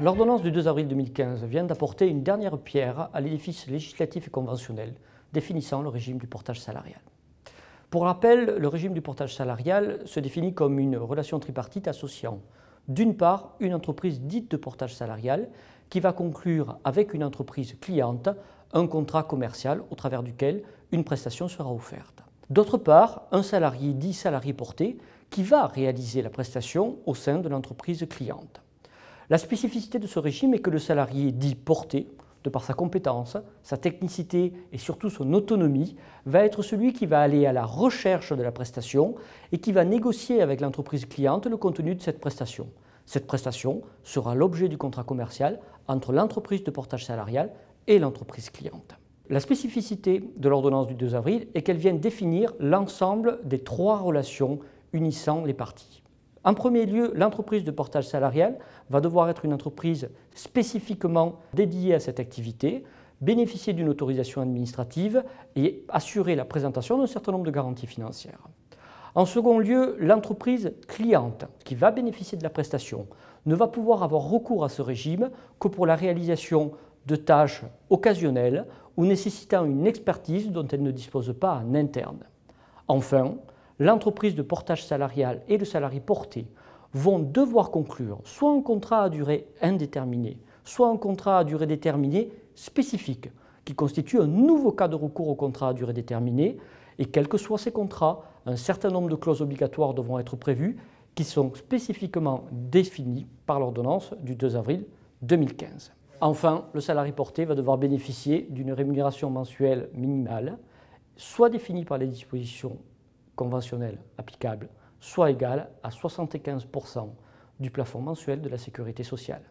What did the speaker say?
L'ordonnance du 2 avril 2015 vient d'apporter une dernière pierre à l'édifice législatif et conventionnel définissant le régime du portage salarial. Pour rappel, le régime du portage salarial se définit comme une relation tripartite associant d'une part une entreprise dite de portage salarial qui va conclure avec une entreprise cliente un contrat commercial au travers duquel une prestation sera offerte. D'autre part, un salarié dit salarié porté qui va réaliser la prestation au sein de l'entreprise cliente. La spécificité de ce régime est que le salarié dit porté, de par sa compétence, sa technicité et surtout son autonomie, va être celui qui va aller à la recherche de la prestation et qui va négocier avec l'entreprise cliente le contenu de cette prestation. Cette prestation sera l'objet du contrat commercial entre l'entreprise de portage salarial et l'entreprise cliente. La spécificité de l'ordonnance du 2 avril est qu'elle vient définir l'ensemble des trois relations unissant les parties. En premier lieu, l'entreprise de portage salarial va devoir être une entreprise spécifiquement dédiée à cette activité, bénéficier d'une autorisation administrative et assurer la présentation d'un certain nombre de garanties financières. En second lieu, l'entreprise cliente qui va bénéficier de la prestation ne va pouvoir avoir recours à ce régime que pour la réalisation de tâches occasionnelles ou nécessitant une expertise dont elle ne dispose pas en interne. Enfin, l'entreprise de portage salarial et le salarié porté vont devoir conclure soit un contrat à durée indéterminée, soit un contrat à durée déterminée spécifique, qui constitue un nouveau cas de recours au contrat à durée déterminée, et quels que soient ces contrats, un certain nombre de clauses obligatoires devront être prévues, qui sont spécifiquement définies par l'ordonnance du 2 avril 2015. Enfin, le salarié porté va devoir bénéficier d'une rémunération mensuelle minimale, soit définie par les dispositions conventionnelle applicable, soit égale à 75% du plafond mensuel de la sécurité sociale.